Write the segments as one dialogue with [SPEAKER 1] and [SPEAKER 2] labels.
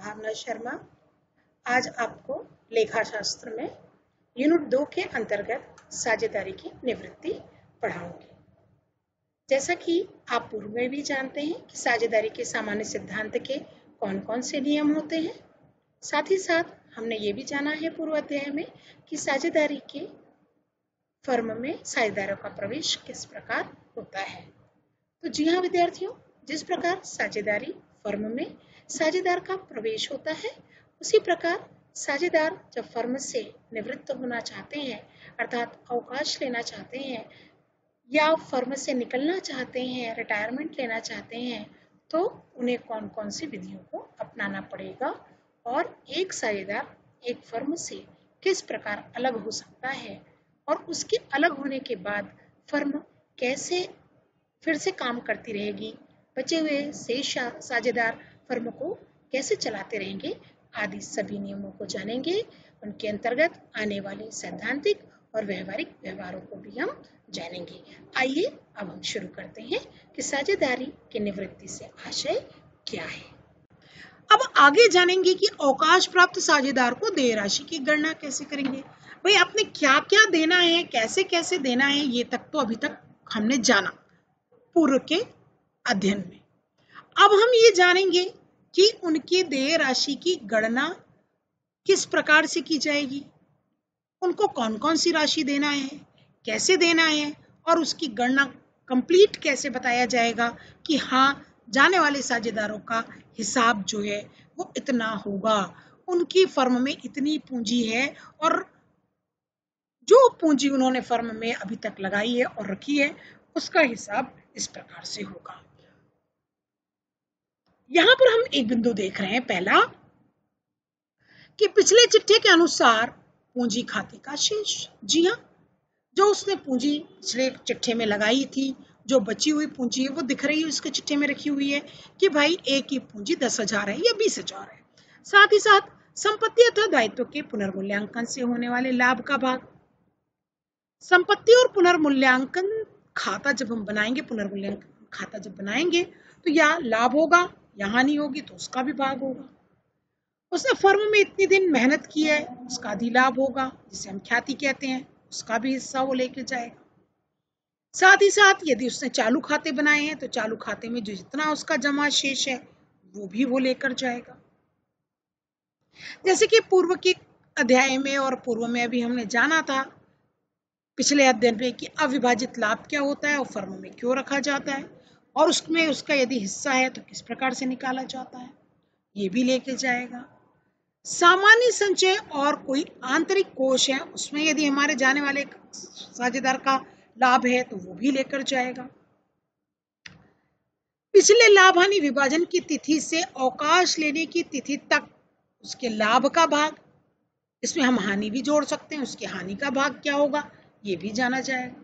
[SPEAKER 1] भावना शर्मा। आज आपको लेखाशास्त्र में यूनिट 2 के अंतर्गत साझेदारी की निवृत्ति पढ़ाऊंगी। जैसा कि आप पूर्व में भी जानते हैं कि साझेदारी के सामान्य सिद्धांत के कौन कौन से नियम होते हैं। साथ ही साथ हमने ये भी जाना है पूर्व अध्याय में कि साझेदारी के फर्म में साझेदारों का प्रवेश किस प्रकार होता है। तो जी हाँ विद्यार्थियों, जिस प्रकार साझेदारी फर्म में साझेदार का प्रवेश होता है, उसी प्रकार साझेदार जब फर्म से निवृत्त होना चाहते हैं अर्थात अवकाश लेना चाहते हैं या फर्म से निकलना चाहते हैं, रिटायरमेंट लेना चाहते हैं, तो उन्हें कौन कौन सी विधियों को अपनाना पड़ेगा और एक साझेदार एक फर्म से किस प्रकार अलग हो सकता है और उसके अलग होने के बाद फर्म कैसे फिर से काम करती रहेगी, बचे हुए शेष साझेदार फर्म को कैसे चलाते रहेंगे, आदि सभी नियमों को जानेंगे। उनके अंतर्गत आने वाले सैद्धांतिक और व्यवहारिक व्यवहारों को भी हम जानेंगे। आइए अब हम शुरू करते हैं कि साझेदारी की निवृत्ति से आशय क्या है। अब आगे जानेंगे कि अवकाश प्राप्त साझेदार को देय राशि की गणना कैसे करेंगे। भाई आपने क्या क्या देना है, कैसे कैसे देना है, ये तक तो अभी तक हमने जाना पूर्व के अध्ययन में। अब हम ये जानेंगे कि उनकी देय राशि की गणना किस प्रकार से की जाएगी, उनको कौन कौन सी राशि देना है, कैसे देना है और उसकी गणना कंप्लीट कैसे बताया जाएगा कि हाँ जाने वाले साझेदारों का हिसाब जो है वो इतना होगा, उनकी फर्म में इतनी पूंजी है और जो पूंजी उन्होंने फर्म में अभी तक लगाई है और रखी है उसका हिसाब इस प्रकार से होगा। यहां पर हम एक बिंदु देख रहे हैं, पहला कि पिछले चिट्ठे के अनुसार पूंजी खाते का शेष। जी हाँ, जो उसने पूंजी पिछले चिट्ठे में लगाई थी, जो बची हुई पूंजी है वो दिख रही है, उसके चिट्ठे में रखी हुई है कि भाई एक की पूंजी 10,000 है या 20,000 है। साथ ही साथ संपत्ति अथवा दायित्व के पुनर्मूल्यांकन से होने वाले लाभ का भाग। संपत्ति और पुनर्मूल्यांकन खाता जब हम बनाएंगे, पुनर्मूल्यांकन खाता जब बनाएंगे तो या लाभ होगा या हानि होगी तो उसका भी भाग होगा। उसने फर्म में इतनी दिन मेहनत की है उसका अधिलाभ होगा, जिसे हम ख्याति कहते हैं, उसका भी हिस्सा वो लेके जाएगा। साथ ही साथ यदि उसने चालू खाते बनाए हैं तो चालू खाते में जो जितना उसका जमा शेष है वो भी वो लेकर जाएगा। जैसे कि पूर्व के अध्याय में और पूर्व में अभी हमने जाना था पिछले अध्ययन में कि अविभाजित लाभ क्या होता है और फर्म में क्यों रखा जाता है और उसमें उसका यदि हिस्सा है तो किस प्रकार से निकाला जाता है, ये भी लेके जाएगा। सामान्य संचय और कोई आंतरिक कोष है उसमें यदि हमारे जाने वाले साझेदार का लाभ है तो वो भी लेकर जाएगा। पिछले लाभ हानि विभाजन की तिथि से अवकाश लेने की तिथि तक उसके लाभ का भाग, इसमें हम हानि भी जोड़ सकते हैं, उसके हानि का भाग क्या होगा ये भी जाना जाएगा।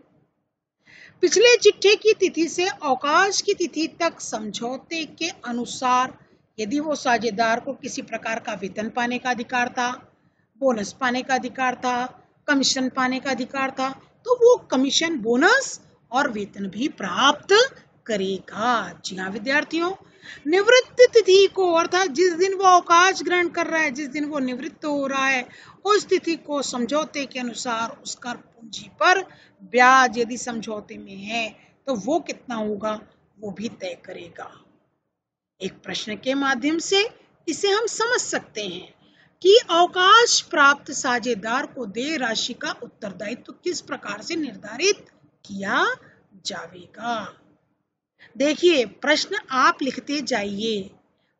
[SPEAKER 1] पिछले चिट्ठे की तिथि से अवकाश की तिथि तक समझौते के अनुसार यदि वो साझेदार को किसी प्रकार का वेतन पाने का अधिकार था, बोनस पाने का अधिकार था, कमीशन पाने का अधिकार था, तो वो कमीशन, बोनस और वेतन भी प्राप्त करेगा। जी हाँ विद्यार्थियों, निवृत्त तिथि को अर्थात जिस दिन वो अवकाश ग्रहण कर रहा है, जिस दिन वो निवृत्त हो रहा है, उस तिथि को समझौते के अनुसार उसका पूंजी पर ब्याज यदि समझौते में है तो वो कितना होगा वो भी तय करेगा। एक प्रश्न के माध्यम से इसे हम समझ सकते हैं कि अवकाश प्राप्त साझेदार को देय राशि का उत्तरदायित्व किस प्रकार से निर्धारित किया जाएगा। देखिए प्रश्न आप लिखते जाइए,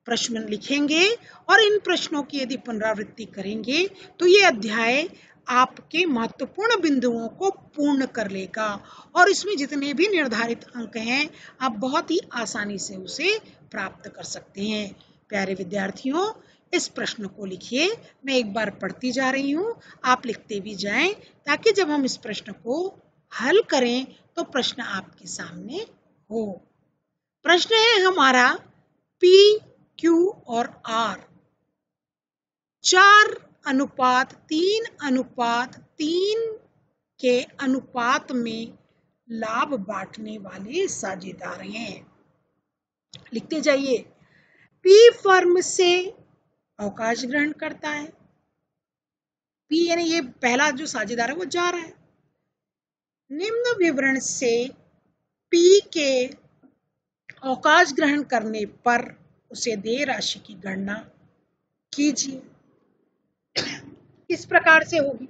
[SPEAKER 1] प्रश्न लिखेंगे और इन प्रश्नों की यदि पुनरावृत्ति करेंगे तो ये अध्याय आपके महत्वपूर्ण बिंदुओं को पूर्ण कर लेगा और इसमें जितने भी निर्धारित अंक हैं आप बहुत ही आसानी से उसे प्राप्त कर सकते हैं। प्यारे विद्यार्थियों, इस प्रश्न को लिखिए, मैं एक बार पढ़ती जा रही हूँ, आप लिखते भी जाएं ताकि जब हम इस प्रश्न को हल करें तो प्रश्न आपके सामने हो। प्रश्न है हमारा P, Q और R 4:3:3 के अनुपात में लाभ बांटने वाले साझेदार हैं। लिखते जाइए। P फर्म से अवकाश ग्रहण करता है। पी यानी ये पहला जो साझेदार है वो जा रहा है। निम्न विवरण से पी के अवकाश ग्रहण करने पर उसे देय राशि की गणना कीजिए। इस प्रकार से होगी।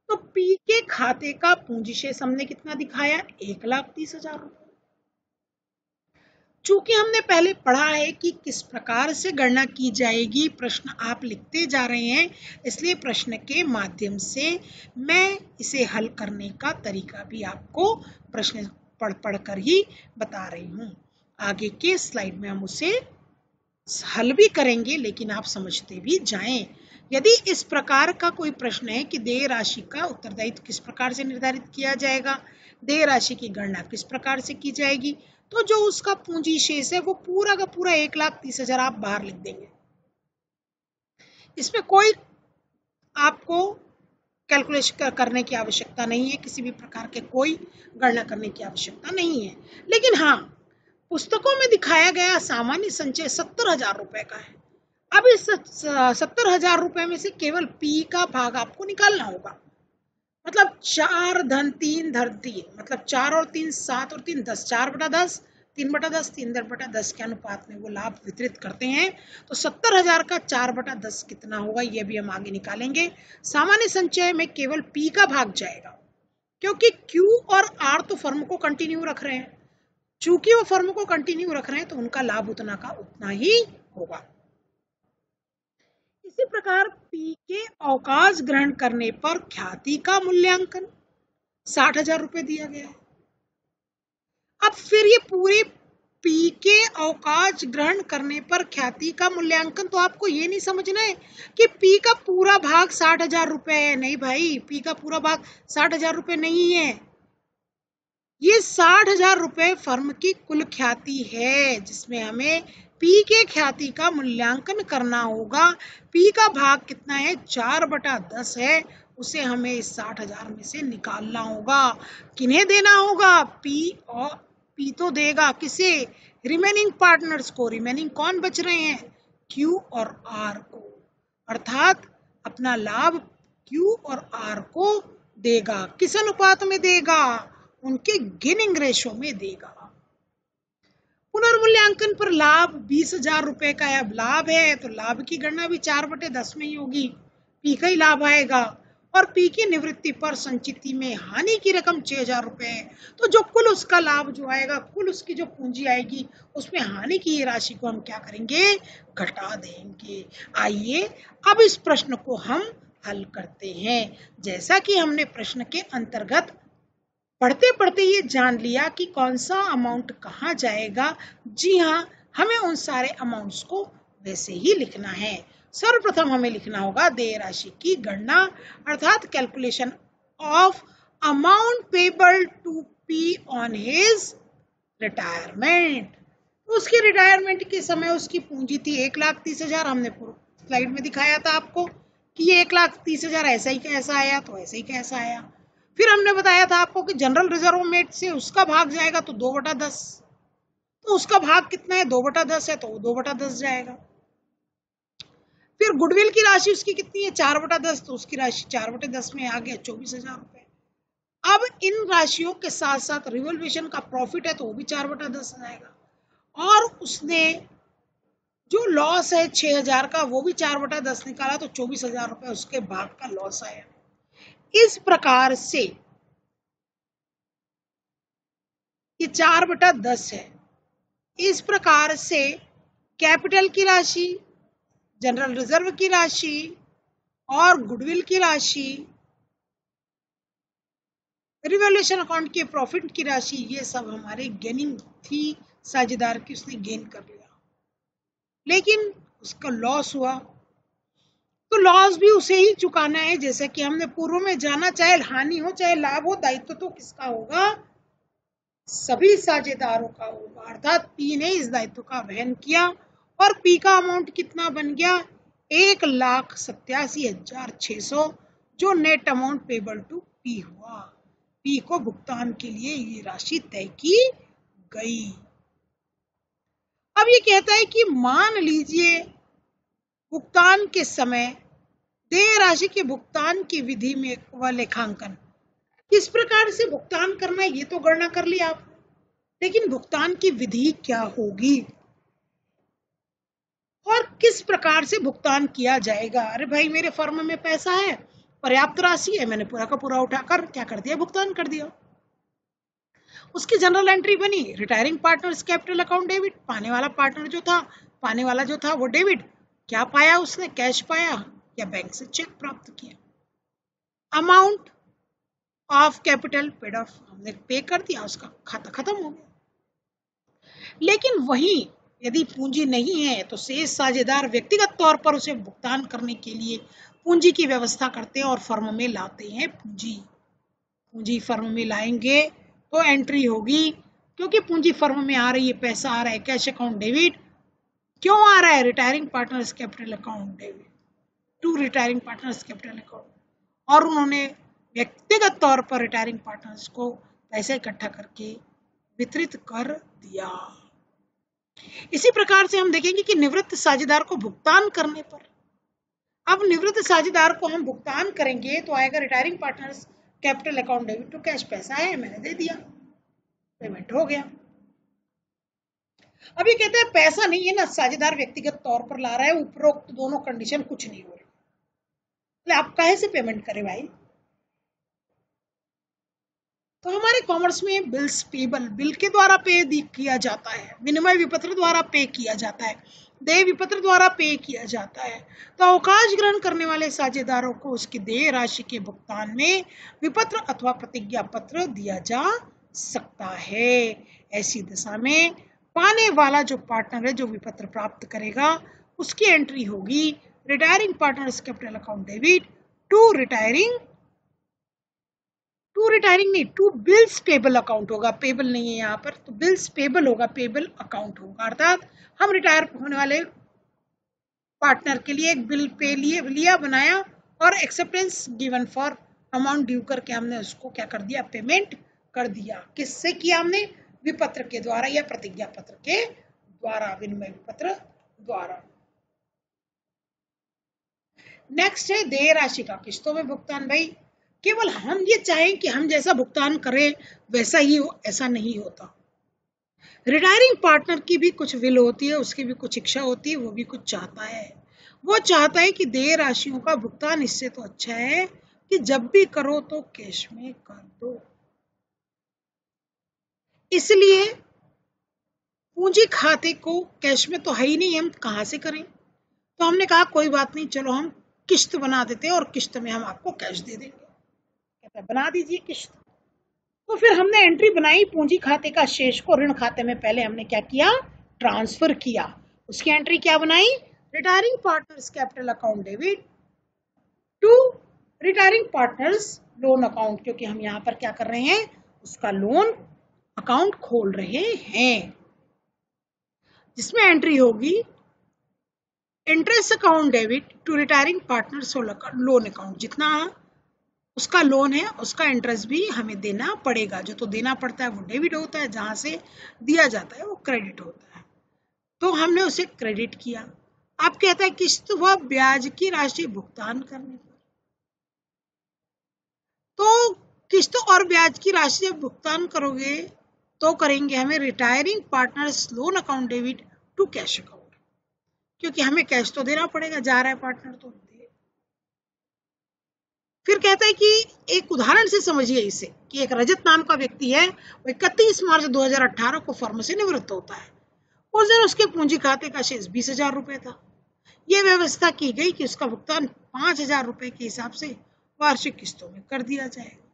[SPEAKER 1] तो पी के खाते का पूंजी शेष हमने कितना दिखाया, 1,30,000 रुपए। चूंकि हमने पहले पढ़ा है कि किस प्रकार से गणना की जाएगी, प्रश्न आप लिखते जा रहे हैं, इसलिए प्रश्न के माध्यम से मैं इसे हल करने का तरीका भी आपको प्रश्न पढ़कर ही बता रही हूँ। आगे के स्लाइड में हम उसे हल भी करेंगे, लेकिन आप समझते भी जाएं। यदि इस प्रकार का कोई प्रश्न है कि देय राशि का उत्तरदायित्व किस प्रकार से निर्धारित किया जाएगा, देय राशि की गणना किस प्रकार से की जाएगी, तो जो उसका पूंजी शेष है वो पूरा का पूरा 1,30,000 आप बाहर लिख देंगे। इसमें कोई आपको कैलकुलेशन करने की आवश्यकता नहीं है, किसी भी प्रकार के कोई गणना करने की आवश्यकता नहीं है। लेकिन हाँ, पुस्तकों में दिखाया गया सामान्य संचय 70,000 रुपए का है। अब इस 70,000 रुपए में से केवल पी का भाग आपको निकालना होगा। मतलब 4 धन 3 धन 3, मतलब 4 और 3 7 और 3 10, 4/10, 3/10, 3/10 के अनुपात में वो लाभ वितरित करते हैं। तो 70,000 का 4/10 कितना होगा, ये भी हम आगे निकालेंगे। सामान्य संचय में केवल पी का भाग जाएगा, क्योंकि क्यू और आर तो फर्म को कंटिन्यू रख रहे हैं। चूंकि वो फर्म को कंटिन्यू रख रहे हैं तो उनका लाभ उतना का उतना ही होगा। इसी प्रकार पी के अवकाश ग्रहण करने पर ख्याति का मूल्यांकन 60,000 रुपए दिया गया है। अब फिर ये पूरे पी के अवकाश ग्रहण करने पर ख्याति का मूल्यांकन, तो आपको ये नहीं समझना है कि पी का पूरा भाग 60,000 रुपए है। नहीं भाई, पी का पूरा भाग 60,000 रुपए नहीं है। ये 60,000 रुपए फर्म की कुल ख्याति है, जिसमें हमें पी के ख्याति का मूल्यांकन करना होगा। पी का भाग कितना है, 4/10 है, उसे हमें इस 60,000 में से निकालना होगा। किन्हें देना होगा, पी तो देगा किसे, रिमेनिंग पार्टनर्स को। रिमेनिंग कौन बच रहे हैं, क्यू और आर को, अर्थात अपना लाभ क्यू और आर को देगा। किस अनुपात में देगा, उनके गिनिंग रेशो में देगा। पुनर्मूल्यांकन पर लाभ 20,000 रुपए का लाभ है, तो लाभ की गणना भी 4/10 में ही होगी, पी का ही लाभ आएगा। और पी की निवृत्ति पर संचिति में हानि की रकम 6,000 रुपए है, तो जो कुल उसका लाभ जो आएगा, कुल उसकी जो पूंजी आएगी, उसमें हानि की राशि को हम क्या करेंगे, घटा देंगे। आइए अब इस प्रश्न को हम हल करते हैं। जैसा कि हमने प्रश्न के अंतर्गत पढ़ते पढ़ते ये जान लिया कि कौन सा अमाउंट कहाँ जाएगा। जी हाँ, हमें उन सारे अमाउंट्स को वैसे ही लिखना है। सर्वप्रथम हमें लिखना होगा देय राशि की गणना, अर्थात calculation of amount payable to P on his retirement. उसकी रिटायरमेंट के समय उसकी पूंजी थी 1,30,000। हमने पूर्व स्लाइड में दिखाया था आपको कि ये 1,30,000 ऐसा ही कैसा आया, तो ऐसे ही कैसा आया। फिर हमने बताया था आपको कि जनरल रिजर्व में से उसका भाग जाएगा तो 2/10, तो उसका भाग कितना है, 2/10 है, तो 2/10 जाएगा। फिर गुडविल की राशि उसकी कितनी है, 4/10, तो उसकी राशि 4/10 में आ गया 24,000 रुपए। अब इन राशियों के साथ साथ रिवॉल्यूशन का प्रॉफिट है, तो वो भी 4/10 जाएगा। और उसने जो लॉस है 6,000 का, वो भी 4/10 निकाला, तो 24,000 रुपए उसके भाग का लॉस आया। इस प्रकार से ये 4/10 है। इस प्रकार से कैपिटल की राशि, जनरल रिजर्व की राशि और गुडविल की राशि, रिवॉल्यूशन अकाउंट के प्रॉफिट की राशि, ये सब हमारे गेनिंग थी, साझेदार की उसने गेन कर लिया। लेकिन उसका लॉस हुआ, तो लॉस भी उसे ही चुकाना है। जैसे कि हमने पूर्व में जाना, चाहे हानि हो चाहे लाभ हो, दायित्व तो किसका होगा, सभी साझेदारों का होगा। अर्थात पी ने इस दायित्व का वहन किया और पी का अमाउंट कितना बन गया, 1,87,600, जो net amount payable to P हुआ। पी को भुगतान के लिए ये राशि तय की गई। अब ये कहता है कि मान लीजिए भुगतान के समय देय राशि के भुगतान की विधि में व लेखांकन। किस प्रकार से भुगतान करना है ये तो गणना कर लिया आप, लेकिन भुगतान की विधि क्या होगी और किस प्रकार से भुगतान किया जाएगा। अरे भाई मेरे फर्म में पैसा है, पर्याप्त राशि है, मैंने पूरा का पूरा उठाकर क्या कर दिया, भुगतान कर दिया। उसकी जनरल एंट्री बनी, retiring partners capital account debit. पाने वाला जो था वो डेबिट। क्या पाया उसने, कैश पाया या बैंक से चेक प्राप्त किया। Amount of capital paid of, हमने पे कर दिया, उसका खाता खत्म हो गया। लेकिन वहीं यदि पूंजी नहीं है तो शेष साझेदार व्यक्तिगत तौर पर उसे भुगतान करने के लिए पूंजी की व्यवस्था करते हैं और फर्म में लाते हैं पूंजी फर्म में लाएंगे तो एंट्री होगी, क्योंकि पूंजी फर्म में आ रही है, पैसा आ रहा है, कैश अकाउंट डेबिट। क्यों आ रहा है, retiring partners capital account debit to retiring partners capital account, और उन्होंने व्यक्तिगत तौर पर रिटायरिंग पार्टनर्स को पैसा इकट्ठा करके वितरित कर दिया। इसी प्रकार से हम देखेंगे कि निवृत्त साझेदार को भुगतान करने पर, अब निवृत्त साझेदार को हम भुगतान करेंगे तो आएगा retiring partners capital account debit to cash, पैसा है मैंने दे दिया, पेमेंट हो गया। अब ये कहते हैं पैसा नहीं है ना, साझेदार व्यक्तिगत तौर पर ला रहा है, उपरोक्त दोनों कंडीशन कुछ नहीं हो रही, तो आप काहे से पेमेंट करें भाई। तो हमारे कॉमर्स में बिल्स पेबल, बिल के द्वारा पे किया जाता है, विनिमय विपत्र द्वारा पे किया जाता है, देय विपत्र द्वारा पे किया जाता है। तो अवकाश ग्रहण करने वाले साझेदारों को उसकी देय राशि के भुगतान में विपत्र अथवा प्रतिज्ञा पत्र दिया जा सकता है। ऐसी दशा में पाने वाला जो पार्टनर है जो विपत्र प्राप्त करेगा उसकी एंट्री होगी retiring partners capital account debit to retiring नहीं, टू बिल्स पेबल अकाउंट होगा, पेबल नहीं है यहाँ पर, तो बिल्स पेबल होगा, पेबल अकाउंट होगा। अर्थात हम रिटायर होने वाले पार्टनर के लिए एक बिल पे लिया बनाया और acceptance given for amount due करके हमने उसको क्या कर दिया, पेमेंट कर दिया। किससे किया हमने, विपत्र के द्वारा या प्रतिज्ञा पत्र के द्वारा, विनिमय विपत्र द्वारा। नेक्स्ट है देय राशि का किस्तों में भुगतान। भाई केवल हम ये चाहें कि हम जैसा भुगतान करें वैसा ही हो, ऐसा नहीं होता। रिटायरिंग पार्टनर की भी कुछ विल होती है, उसकी भी कुछ इच्छा होती है, वो भी कुछ चाहता है। वो चाहता है कि देय राशियों का भुगतान इससे तो अच्छा है कि जब भी करो तो कैश में कर दो। इसलिए पूंजी खाते को कैश में तो है ही नहीं, हम कहाँ से करें। तो हमने कहा कोई बात नहीं, चलो हम किस्त बना देते हैं और किस्त में हम आपको कैश दे देंगे। कहता है बना दीजिए किस्त। तो फिर हमने एंट्री बनाई पूंजी खाते का शेष को ऋण खाते में पहले हमने क्या किया, ट्रांसफर किया। उसकी एंट्री क्या बनाई, retiring partners capital account debit to retiring partners loan account, क्योंकि हम यहाँ पर क्या कर रहे हैं, उसका लोन अकाउंट खोल रहे हैं, जिसमें एंट्री होगी interest account debit to retiring partners loan account. जितना उसका लोन है उसका इंटरेस्ट भी हमें देना पड़ेगा, जो तो देना पड़ता है वो डेबिट होता है, जहां से दिया जाता है वो क्रेडिट होता है। तो हमने उसे क्रेडिट किया। अब कहता है किस्त व ब्याज की राशि भुगतान करने पर, तो किस्त और ब्याज की राशि जब भुगतान करोगे तो करेंगे हमें retiring partners loan account debit to cash account, क्योंकि हमें कैश तो देना पड़ेगा, जा रहा है पार्टनर तो दे। फिर कहता है कि एक उदाहरण से समझिए इसे, कि एक रजत नाम का व्यक्ति है, वो 31 मार्च 2018 को फर्म से निवृत्त होता है। उस दिन उसके पूंजी खाते का शेष 20,000 रुपए था। यह व्यवस्था की गई कि उसका भुगतान 5,000 रुपए के हिसाब से वार्षिक किस्तों में कर दिया जाएगा।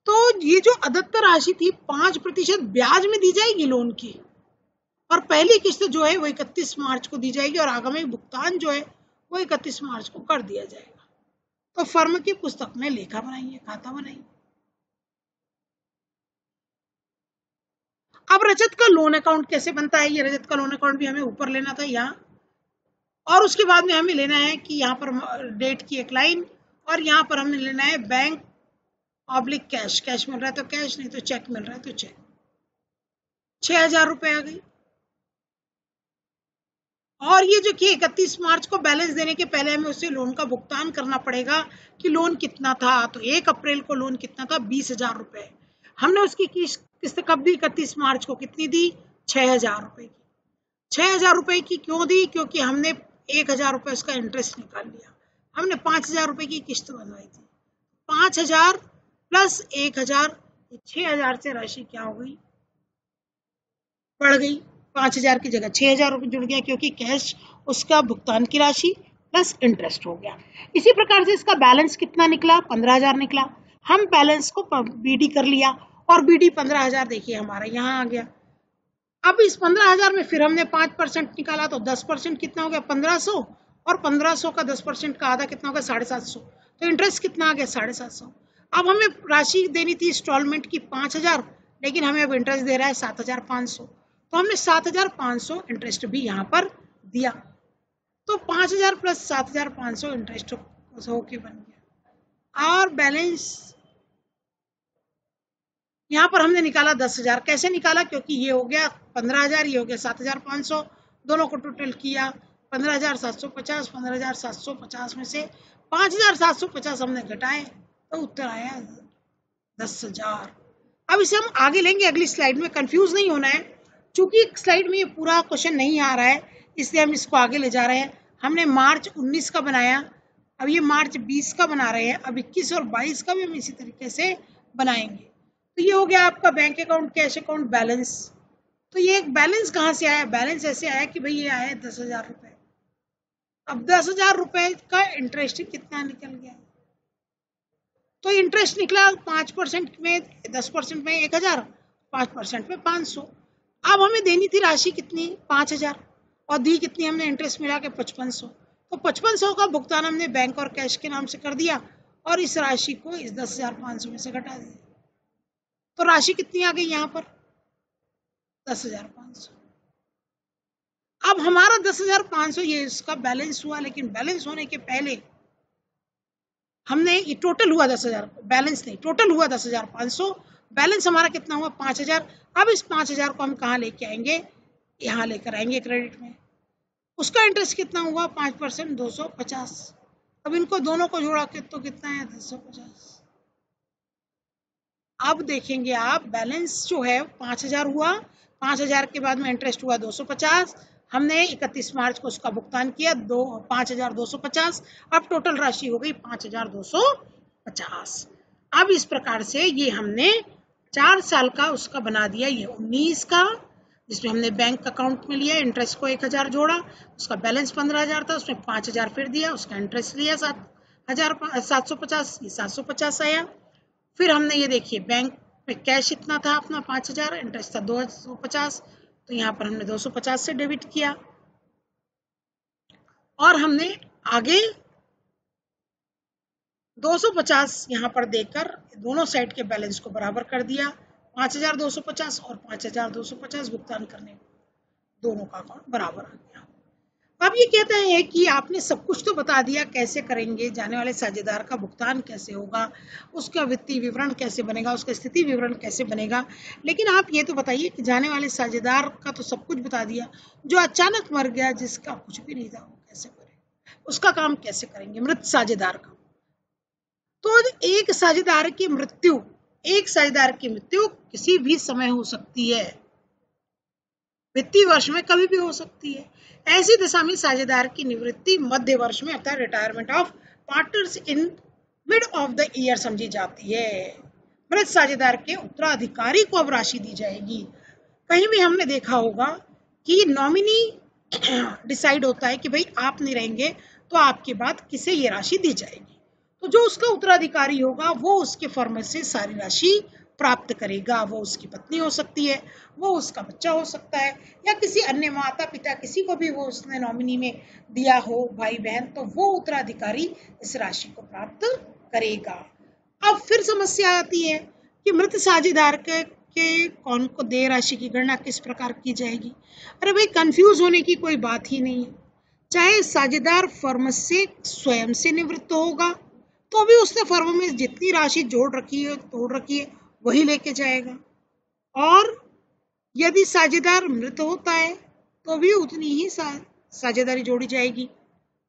[SPEAKER 1] तो ये जो अदत्त राशि थी 5% ब्याज में दी जाएगी लोन की, और पहली किस्त जो है वो 31 मार्च को दी जाएगी और आगामी भुगतान जो है वो 31 मार्च को कर दिया जाएगा। तो फर्म की पुस्तक में लेखा बनाइए, खाता बनाइए। अब रजत का लोन अकाउंट कैसे बनता है, ये रजत का लोन अकाउंट भी हमें ऊपर लेना था यहाँ, और उसके बाद में हमें लेना है कि यहाँ पर डेट की एक लाइन, और यहाँ पर हमें लेना है बैंक ऑब्लिक कैश, कैश मिल रहा है तो कैश, नहीं तो चेक मिल रहा है तो चेक। 6,000 रुपए आ गई। और ये जो कि 31 मार्च को बैलेंस देने के पहले हमें उसे लोन का भुगतान करना पड़ेगा कि लोन कितना था। तो 1 अप्रैल को लोन कितना था, 20,000 रुपए। हमने उसकी किस्त कब दी, 31 मार्च को। कितनी दी, 6,000 रुपए की। 6,000 रुपए की क्यों दी, क्योंकि हमने 1,000 रुपए उसका इंटरेस्ट निकाल लिया। हमने 5,000 रुपए की किस्त बनवाई थी। 5,000 प्लस 1,000, 6,000 से राशि क्या हो गई, बढ़ गई। 5,000 की जगह 6,000 रुपये जुड़ गया, क्योंकि कैश उसका भुगतान की राशि प्लस इंटरेस्ट हो गया। इसी प्रकार से इसका बैलेंस कितना निकला, 15,000 निकला। हम बैलेंस को बीडी कर लिया और बीडी 15,000 देखिए हमारा यहाँ आ गया। अब इस 15,000 में फिर हमने 5% निकाला, तो 10% कितना हो गया, 1,500, और 1,500 का 10% का आधा कितना हो गया, 750। तो इंटरेस्ट कितना आ गया, 750। अब हमें राशि देनी थी इंस्टॉलमेंट की 5,000, लेकिन हमें अब इंटरेस्ट दे रहा है 7,500। तो हमने 7,500 इंटरेस्ट भी यहाँ पर दिया। तो 5,000 प्लस 7,500 इंटरेस्ट होके बन गया। और बैलेंस यहाँ पर हमने निकाला 10,000। कैसे निकाला, क्योंकि ये हो गया 15,000, ये हो गया 7,500, दोनों को टोटल किया 15,750। 15,750 में से 5,750 हमने घटाए, तो उत्तर आया 10,000। अब इसे हम आगे लेंगे अगली स्लाइड में, कंफ्यूज नहीं होना है। चूंकि स्लाइड में ये पूरा क्वेश्चन नहीं आ रहा है, इसलिए हम इसको आगे ले जा रहे हैं। हमने मार्च 19 का बनाया, अब ये मार्च 20 का बना रहे हैं। अब 21 और 22 का भी हम इसी तरीके से बनाएंगे। तो ये हो गया आपका bank account, cash account, balance. तो ये एक बैलेंस कहाँ से आया, बैलेंस ऐसे आया कि भाई ये आया 10,000 रुपए। अब 10,000 रुपए का इंटरेस्ट कितना निकल गया, तो इंटरेस्ट निकला 5% में, 10% में 1,000, 5% में 500। अब हमें देनी थी राशि कितनी, 5,000, और दी कितनी हमने, इंटरेस्ट मिला के 5,500। तो 5,500 का भुगतान हमने बैंक और कैश के नाम से कर दिया, और इस राशि को इस 10,500 में से घटा दिया। तो राशि कितनी आ गई यहाँ पर, 10,500। अब हमारा 10,500 ये इसका बैलेंस हुआ, लेकिन बैलेंस होने के पहले हमने ये टोटल हुआ 10,000, बैलेंस नहीं, टोटल हुआ 10,500। बैलेंस हमारा कितना हुआ, 5,000। अब इस 5,000 को हम कहाँ लेके आएंगे, यहाँ लेकर आएंगे क्रेडिट में। उसका इंटरेस्ट कितना हुआ, 5%, 250। अब इनको दोनों को जोड़ा के तो कितना है, 250। अब देखेंगे आप, बैलेंस जो है 5,000 हुआ, 5,000 के बाद में इंटरेस्ट हुआ 250। हमने 31 मार्च को उसका भुगतान किया 5,250। अब टोटल राशि हो गई 5,250। अब इस प्रकार से ये हमने 4 साल का उसका बना दिया। ये 19 का, जिसमें हमने बैंक अकाउंट में लिया, इंटरेस्ट को 1,000 जोड़ा, उसका बैलेंस 15,000 था, उसमें 5,000 फिर दिया, उसका इंटरेस्ट लिया 7,750, ये 750 आया। फिर हमने ये देखिए बैंक में कैश इतना था अपना 5,000, इंटरेस्ट था 250, तो यहाँ पर हमने 250 से डेबिट किया, और हमने आगे 250 यहाँ पर देकर दोनों साइड के बैलेंस को बराबर कर दिया। 5,250 और 5,250 भुगतान करने दोनों का अकाउंट बराबर आ गया। अब ये कहते हैं कि आपने सब कुछ तो बता दिया, कैसे करेंगे, जाने वाले साझेदार का भुगतान कैसे होगा, उसका वित्तीय विवरण कैसे बनेगा, उसका स्थिति विवरण कैसे बनेगा, लेकिन आप ये तो बताइए कि जाने वाले साझेदार का तो सब कुछ बता दिया, जो अचानक मर गया, जिसका कुछ भी नहीं था, वो कैसे करें, उसका काम कैसे करेंगे, मृत साझेदार का। तो एक साझेदार की मृत्यु किसी भी समय हो सकती है, वित्तीय वर्ष में कभी भी हो सकती है। ऐसी दशा में साझेदार की निवृत्ति मध्य वर्ष में अर्थात retirement of partners in mid of the year समझी जाती है। मृत साझेदार के उत्तराधिकारी को अब राशि दी जाएगी। कहीं भी हमने देखा होगा कि नॉमिनी डिसाइड होता है कि भाई आप नहीं रहेंगे तो आपके बाद किसे ये राशि दी जाएगी, तो जो उसका उत्तराधिकारी होगा वो उसके फर्म से सारी राशि प्राप्त करेगा। वो उसकी पत्नी हो सकती है, वो उसका बच्चा हो सकता है, या किसी अन्य माता पिता, किसी को भी वो उसने नॉमिनी में दिया हो, भाई बहन, तो वो उत्तराधिकारी इस राशि को प्राप्त करेगा। अब फिर समस्या आती है कि मृत साझेदार के कौन को देय राशि की गणना किस प्रकार की जाएगी। अरे भाई, कंफ्यूज होने की कोई बात ही नहीं है। चाहे साझेदार फर्म से स्वयं से निवृत्त होगा तो भी उसने फर्म में जितनी राशि जोड़ रखी है वही लेके जाएगा, और यदि साझेदार मृत होता है तो भी उतनी ही साझेदारी जोड़ी जाएगी,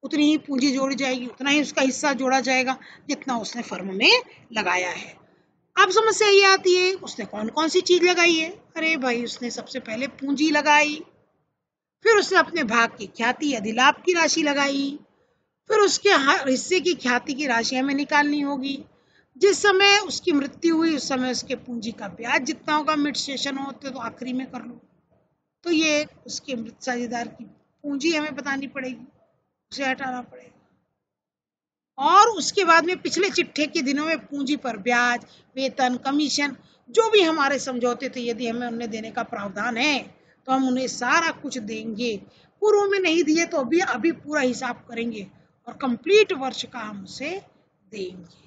[SPEAKER 1] उतनी ही पूंजी जोड़ी जाएगी, उतना ही उसका हिस्सा जोड़ा जाएगा जितना उसने फर्म में लगाया है। अब समस्या ये आती है उसने कौन कौन सी चीज लगाई है। अरे भाई उसने सबसे पहले पूंजी लगाई, फिर उसने अपने भाग की ख्याति अधिलाभ की राशि लगाई, फिर उसके हर हिस्से की ख्याति की राशि हमें निकालनी होगी। जिस समय उसकी मृत्यु हुई उस समय उसके पूंजी का ब्याज जितना होगा मिड सेशन हो तो आखिरी में कर लो। तो ये उसके मृत साझेदार की पूंजी हमें बतानी पड़ेगी, उसे हटाना पड़ेगा। और उसके बाद में पिछले चिट्ठे के दिनों में पूंजी पर ब्याज, वेतन, कमीशन जो भी हमारे समझौते थे, यदि हमें उन्हें देने का प्रावधान है तो हम उन्हें सारा कुछ देंगे। पूर्व में नहीं दिए तो अभी पूरा हिसाब करेंगे और कंप्लीट वर्ष का हम उसे देंगे।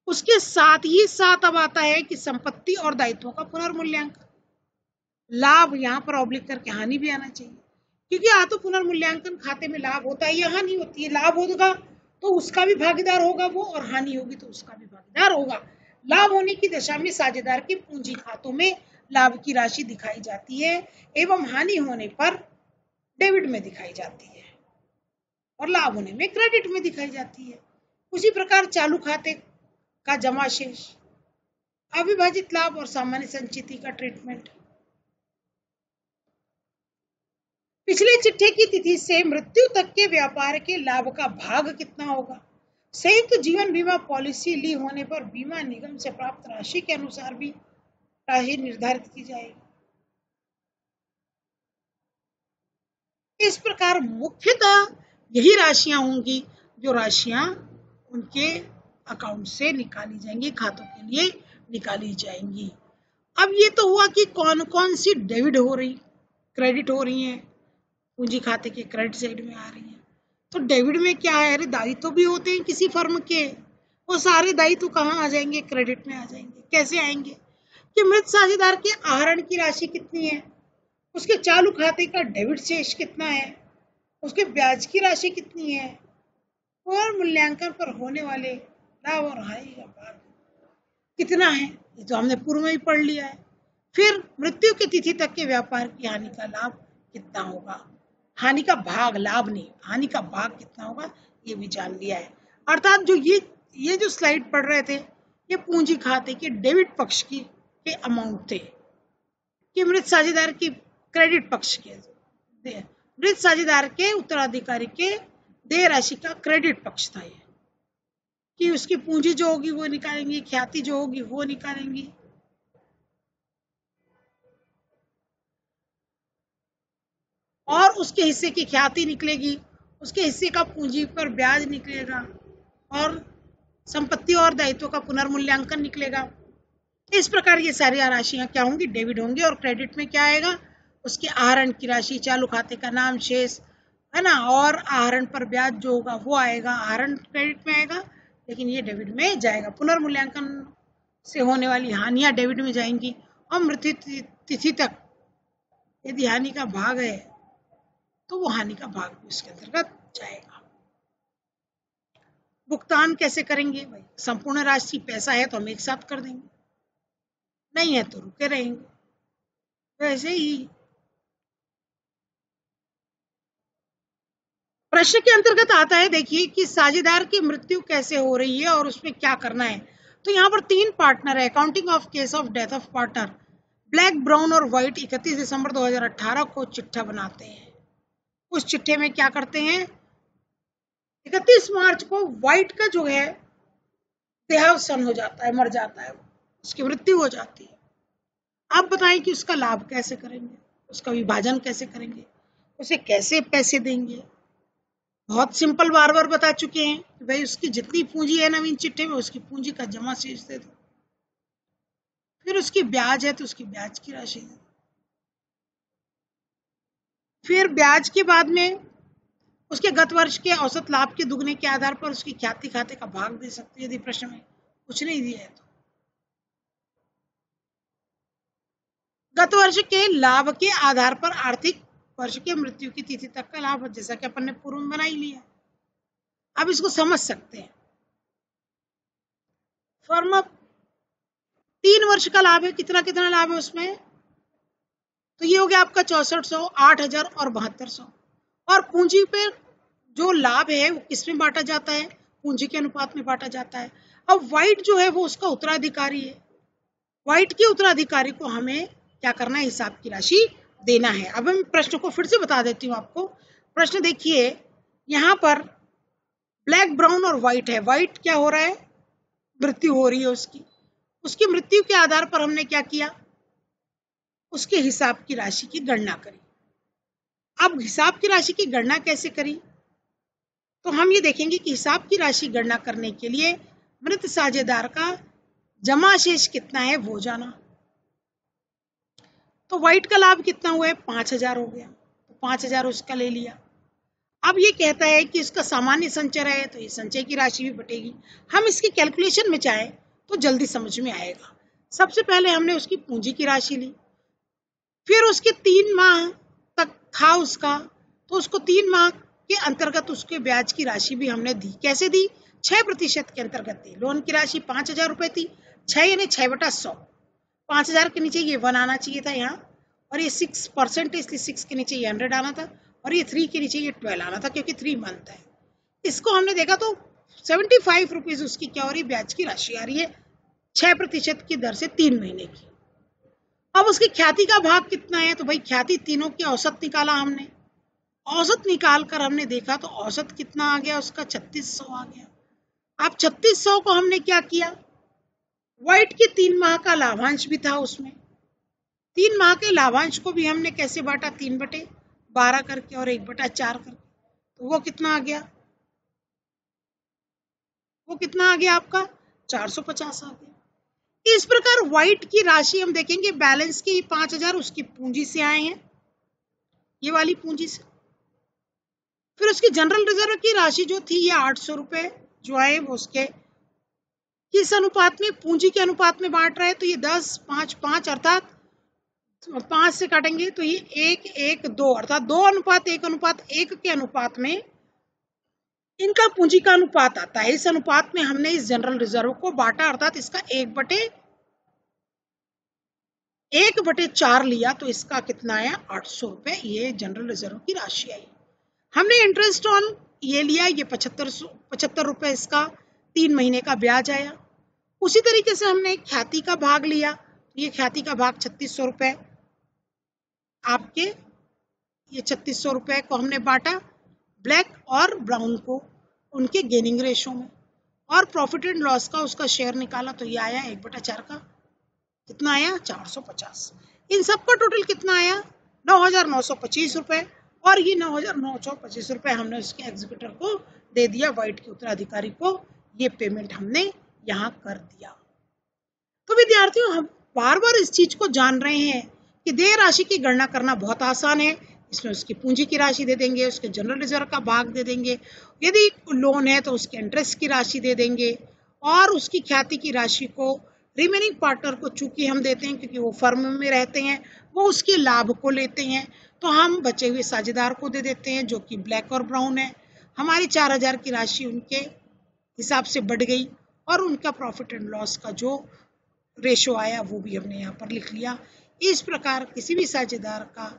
[SPEAKER 1] उसके साथ ही साथ अब आता है कि संपत्ति और दायित्वों का पुनर्मूल्यांकन। लाभ यहाँ पर ऑब्लिक करके हानि भी आना चाहिए, क्योंकि या तो पुनर्मूल्यांकन खाते में लाभ होता है या हानि होती है। लाभ होगा तो उसका भी भागीदार होगा वो, और हानि होगी तो उसका भी भागीदार होगा। लाभ होने की दशा में साझेदार के पूंजी खातों में लाभ की राशि दिखाई जाती है एवं हानि होने पर डेबिट में दिखाई जाती है और लाभ होने में क्रेडिट में दिखाई जाती है। उसी प्रकार चालू खाते का जमा शेष, अविभाजित लाभ और सामान्य संचिति का ट्रीटमेंट। पिछले चिट्ठे की तिथि से मृत्यु तक के व्यापार के लाभ का भाग कितना होगा। संयुक्त जीवन बीमा पॉलिसी ली होने पर बीमा निगम से प्राप्त राशि के अनुसार भी राशि निर्धारित की जाएगी। इस प्रकार मुख्यतः यही राशियां होंगी जो राशियां उनके अकाउंट से निकाली जाएंगी, खातों के लिए निकाली जाएंगी। अब ये तो हुआ कि कौन कौन सी डेबिट हो रही, क्रेडिट हो रही हैं, पूंजी खाते के क्रेडिट साइड में आ रही है। तो डेबिट में क्या है, अरे दायित्व भी होते हैं किसी फर्म के, वो सारे दायित्व कहाँ आ जाएंगे, क्रेडिट में आ जाएंगे। कैसे आएंगे कि मृत साझेदार के आहरण की राशि कितनी है, उसके चालू खाते का डेबिट शेष कितना है, उसके ब्याज की राशि कितनी है, और मूल्यांकन पर होने वाले लाभ और हानि का भाग कितना है, ये तो हमने पूर्व में ही पढ़ लिया है। फिर मृत्यु की तिथि तक के व्यापार की हानि का लाभ कितना होगा, हानि का भाग, लाभ नहीं, हानि का भाग कितना होगा ये भी जान लिया है। अर्थात जो ये जो स्लाइड पढ़ रहे थे ये पूंजी खाते के डेबिट पक्ष की के अमाउंट थे, कि मृत साझेदार की क्रेडिट पक्ष के, मृत साझेदार के उत्तराधिकारी के देय राशि का क्रेडिट पक्ष था ये, कि उसकी पूंजी जो होगी वो निकालेंगी, ख्याति जो होगी वो निकालेंगी। और उसके हिस्से की ख्याति निकलेगी, उसके हिस्से का पूंजी पर ब्याज निकलेगा और संपत्ति और दायित्व का पुनर्मूल्यांकन निकलेगा। इस प्रकार ये सारी राशियां क्या होंगी, डेबिट होंगी। और क्रेडिट में क्या आएगा, उसके आहरण की राशि, चालू खाते का नाम शेष है ना, और आहरण पर ब्याज जो होगा वो आएगा। आहरण क्रेडिट में आएगा लेकिन ये डेबिट में जाएगा। पुनर्मूल्यांकन से होने वाली हानियां डेबिट में जाएंगी और मृत्यु तिथि तक यदि हानि का भाग है तो वो हानि का भाग भी उसके अंतर्गत जाएगा। भुगतान कैसे करेंगे भाई, संपूर्ण राशि पैसा है तो हम एक साथ कर देंगे, नहीं है तो रुके रहेंगे। वैसे ही प्रश्न के अंतर्गत आता है, देखिए कि साझेदार की मृत्यु कैसे हो रही है और उसमें क्या करना है। तो यहाँ पर 3 पार्टनर है। Accounting of case of death of partner, black, brown और व्हाइट 31 दिसंबर 2018 को चिट्ठा बनाते हैं। उस चिट्ठे में क्या करते हैं, 31 मार्च को व्हाइट का जो है देहावसान हो जाता है, मर जाता है, उसकी मृत्यु हो जाती है। आप बताएं कि उसका लाभ कैसे करेंगे, उसका विभाजन कैसे करेंगे, उसे कैसे पैसे देंगे। बहुत सिंपल, बार बार बता चुके हैं कि भाई उसकी जितनी पूंजी है नवीन चिट्ठे में उसकी पूंजी का जमा शेष दे दो, फिर उसकी ब्याज है तो उसकी ब्याज की राशि दे दो, फिर ब्याज के बाद में उसके गत वर्ष के औसत लाभ के दुगने के आधार पर उसकी ख्याति खाते का भाग दे सकते हैं यदि प्रश्न में कुछ नहीं दिया है तो। गत वर्ष के लाभ के आधार पर आर्थिक वर्ष के मृत्यु की तिथि तक का लाभ, जैसा कि अपन ने पूर्व में बना ही लिया। अब इसको समझ सकते हैं। फर्म 3 वर्ष का लाभ है, कितना कितना लाभ है उसमें, तो ये हो गया आपका 6400, 8000 और 7200। और पूंजी पे जो लाभ है वो किस में बांटा जाता है? पूंजी के अनुपात में बांटा जाता है। अब व्हाइट जो है वो उसका उत्तराधिकारी है। व्हाइट के उत्तराधिकारी को हमें क्या करना है? हिसाब की राशि देना है। अब हम प्रश्न को फिर से बता देती हूँ आपको। प्रश्न देखिए, यहाँ पर ब्लैक, ब्राउन और व्हाइट है। व्हाइट क्या हो रहा है? मृत्यु हो रही है उसकी। उसकी मृत्यु के आधार पर हमने क्या किया? उसके हिसाब की राशि की गणना करी। अब हिसाब की राशि की गणना कैसे करी? तो हम ये देखेंगे कि हिसाब की राशि गणना करने के लिए मृत साझेदार का जमा शेष कितना है वो जाना। तो व्हाइट का लाभ कितना हुआ है? 5000 हो गया, तो 5000 उसका ले लिया। अब ये कहता है कि इसका सामान्य संचय है, तो ये संचय की राशि भी बटेगी। हम इसकी कैलकुलेशन में चाहे तो जल्दी समझ में आएगा। सबसे पहले हमने उसकी पूंजी की राशि ली, फिर उसके 3 माह तक था उसका, तो उसको 3 माह के अंतर्गत उसके ब्याज की राशि भी हमने दी। कैसे दी? 6% के अंतर्गत दी। लोन की राशि 5000 रुपए थी, 6 यानी 6/100। 5000 के नीचे ये 1 आना चाहिए था यहाँ, और ये 6% है इसलिए 6 के नीचे ये 100 आना था, और ये 3 के नीचे ये 12 आना था क्योंकि 3 मंथ है। इसको हमने देखा तो 75 रुपीज उसकी क्या हो रही? ब्याज की राशि आ रही है 6% की दर से 3 महीने की। अब उसकी ख्याति का भाग कितना है? तो भाई ख्याति तीनों की औसत निकाला हमने। औसत निकाल कर हमने देखा तो औसत कितना आ गया उसका? 3600 आ गया। अब 3600 को हमने क्या किया? व्हाइट के 3 माह का लाभांश भी था उसमें, 3 माह के लाभांश को भी हमने कैसे बांटा? 3/12 करके और 1/4 करके। तो वो कितना आ गया? वो कितना आ गया आपका? 450 आ गया। इस प्रकार व्हाइट की राशि हम देखेंगे, बैलेंस की 5000 उसकी पूंजी से आए हैं, ये वाली पूंजी से। फिर उसकी जनरल रिजर्व की राशि जो थी ये 800 रुपए जो आए वो उसके किस अनुपात में? पूंजी के अनुपात में बांट रहे हैं, तो ये 10, 5, 5 अर्थात 5 से काटेंगे तो ये 1, 1, 2 अर्थात 2:1:1 के अनुपात में इनका पूंजी का अनुपात आता है। इस अनुपात में हमने इस जनरल रिजर्व को बांटा, अर्थात इसका 1/4 लिया, तो इसका कितना आया? 800 रुपए ये जनरल रिजर्व की राशि आई। हमने इंटरेस्ट ऑन ये लिया, ये 75 रुपए इसका 3 महीने का ब्याज आया। उसी तरीके से हमने ख्याति का भाग लिया, ये ख्याति का भाग 3600 रुपए आपके, ये 3600 रुपए को हमने बांटा ब्लैक और ब्राउन को उनके गेनिंग रेशो में, और प्रॉफिट एंड लॉस का उसका शेयर निकाला, तो ये आया 1/4 का कितना आया? 450। इन सबका टोटल कितना आया? 9925 रुपए, और ये 9925 रुपए हमने उसके एग्जीक्यूटर को दे दिया, व्हाइट के उत्तराधिकारी को। ये पेमेंट हमने यहाँ कर दिया। तो विद्यार्थियों, हम बार बार इस चीज को जान रहे हैं कि देय राशि की गणना करना बहुत आसान है। इसमें उसकी पूंजी की राशि दे देंगे, उसके जनरल रिजर्व का भाग दे देंगे, यदि लोन है तो उसके इंटरेस्ट की राशि दे देंगे, और उसकी ख्याति की राशि को रिमेनिंग पार्टनर को चूंकि हम देते हैं क्योंकि वो फर्म में रहते हैं, वो उसके लाभ को लेते हैं, तो हम बचे हुए साझेदार को दे देते हैं जो कि ब्लैक और ब्राउन है। हमारी 4000 की राशि उनके हिसाब से बढ़ गई, और उनका प्रॉफिट एंड लॉस का जो रेशो आया वो भी हमने यहाँ पर लिख लिया। इस प्रकार किसी भी साझेदार का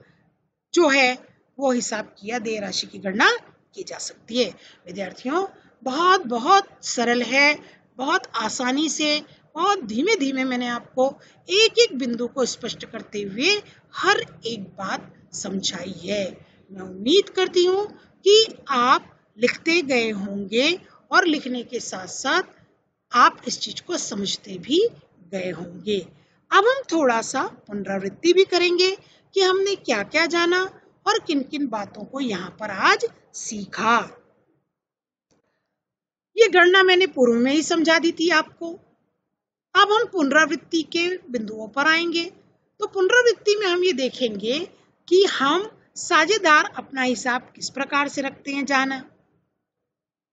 [SPEAKER 1] जो है वो हिसाब किया देय राशि की गणना की जा सकती है। विद्यार्थियों, बहुत बहुत सरल है, बहुत आसानी से, बहुत धीमे धीमे मैंने आपको एक एक बिंदु को स्पष्ट करते हुए हर एक बात समझाई है। मैं उम्मीद करती हूँ कि आप लिखते गए होंगे, और लिखने के साथ साथ आप इस चीज को समझते भी गए होंगे। अब हम थोड़ा सा पुनरावृत्ति भी करेंगे कि हमने क्या क्या जाना और किन किन बातों को यहाँ पर आज सीखा। ये गणना मैंने पूर्व में ही समझा दी थी आपको। अब हम पुनरावृत्ति के बिंदुओं पर आएंगे। तो पुनरावृत्ति में हम ये देखेंगे कि हम साझेदार अपना हिसाब किस प्रकार से रखते हैं जाना।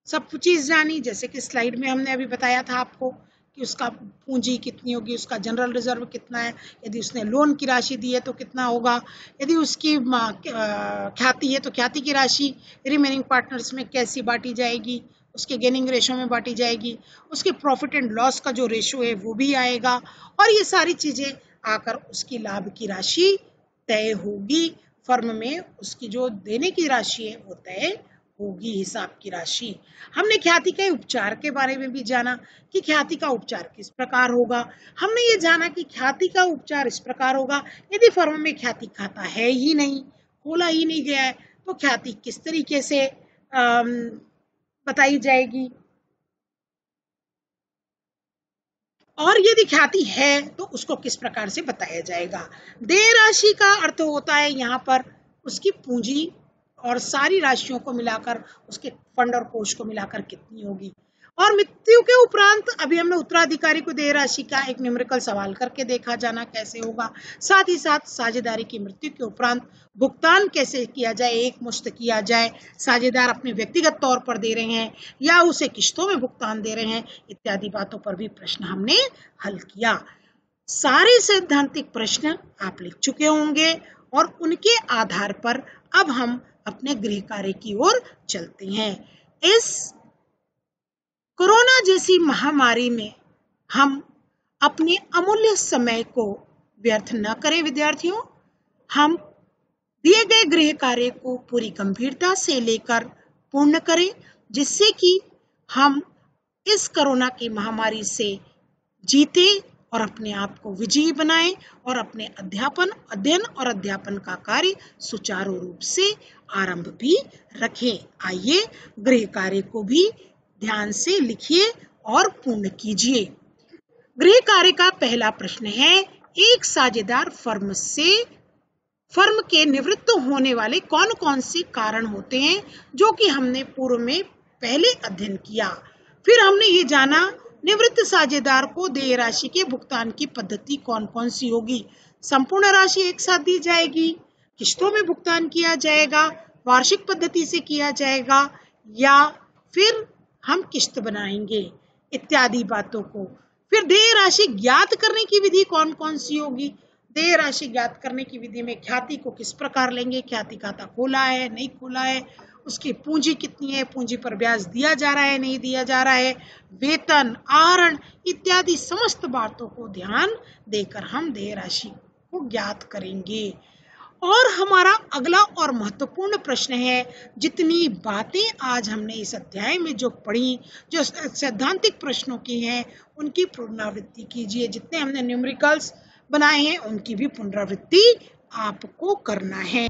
[SPEAKER 1] सब चीज जानी, जैसे कि स्लाइड में हमने अभी बताया था आपको कि उसका पूंजी कितनी होगी, उसका जनरल रिजर्व कितना है, यदि उसने लोन की राशि दी है तो कितना होगा, यदि उसकी ख्याति है तो ख्याति की राशि रिमेनिंग पार्टनर्स में कैसी बांटी जाएगी, उसके गेनिंग रेशो में बांटी जाएगी, उसके प्रॉफिट एंड लॉस का जो रेशो है वो भी आएगा, और ये सारी चीजें आकर उसकी लाभ की राशि तय होगी। फर्म में उसकी जो देने की राशि है वो तय होगी, हिसाब की राशि। हमने ख्याति के उपचार के बारे में भी जाना कि ख्याति का उपचार किस प्रकार होगा। हमने ये जाना कि ख्याति का उपचार इस प्रकार होगा, यदि फर्म में ख्याति खाता है ही नहीं, खोला ही नहीं गया है, तो ख्याति किस तरीके से बताई जाएगी। और यदि ख्याति है तो उसको किस प्रकार से बताया जाएगा। देय राशि का अर्थ होता है यहाँ पर उसकी पूंजी और सारी राशियों को मिलाकर, उसके फंड और कोष को मिलाकर कितनी होगी। और मृत्यु के उपरांत अभी हमने उत्तराधिकारी को देय राशि का एक न्यूमेरिकल सवाल करके देखा, जाना कैसे होगा। साथ ही साथ साझेदारी की मृत्यु के उपरांत भुगतान कैसे किया जाए, एक मुश्त किया जाए, साझेदार अपने व्यक्तिगत तौर पर दे रहे हैं या उसे किश्तों में भुगतान दे रहे हैं, इत्यादि बातों पर भी प्रश्न हमने हल किया। सारे सैद्धांतिक प्रश्न आप लिख चुके होंगे और उनके आधार पर अब हम अपने गृह कार्य की ओर चलते हैं। इस कोरोना जैसी महामारी में हम अपने अमूल्य समय को व्यर्थ न करें विद्यार्थियों। हम दिए गए गृह कार्य को पूरी गंभीरता से लेकर पूर्ण करें, जिससे कि हम इस कोरोना की महामारी से जीते और अपने आप को विजयी बनाएं और अपने अध्ययन और अध्यापन का कार्य सुचारू रूप से आरंभ भी रखें। आइए गृह कार्य को भी ध्यान से लिखिए और पूर्ण कीजिए। गृह कार्य का पहला प्रश्न है, एक साझेदार फर्म के निवृत्त होने वाले कौन कौन से कारण होते हैं, जो कि हमने पूर्व में पहले अध्ययन किया। फिर हमने ये जाना निवृत्त साझेदार को देय राशि के भुगतान की पद्धति कौन कौन सी होगी। संपूर्ण राशि एक साथ दी जाएगी, किश्तों में भुगतान किया जाएगा, वार्षिक पद्धति से किया जाएगा, या फिर हम किश्त बनाएंगे, इत्यादि बातों को। फिर देय राशि ज्ञात करने की विधि कौन कौन सी होगी। देय राशि ज्ञात करने की विधि में ख्याति को किस प्रकार लेंगे, ख्याति खाता खोला है नहीं खोला है, उसकी पूंजी कितनी है, पूंजी पर ब्याज दिया जा रहा है नहीं दिया जा रहा है, वेतन, आहरण इत्यादि समस्त बातों को ध्यान देकर हम देय राशि को ज्ञात करेंगे। और हमारा अगला और महत्वपूर्ण प्रश्न है, जितनी बातें आज हमने इस अध्याय में जो पढ़ी, जो सैद्धांतिक प्रश्नों की हैं, उनकी पुनरावृत्ति कीजिए। जितने हमने न्यूमेरिकल्स बनाए हैं उनकी भी पुनरावृत्ति आपको करना है।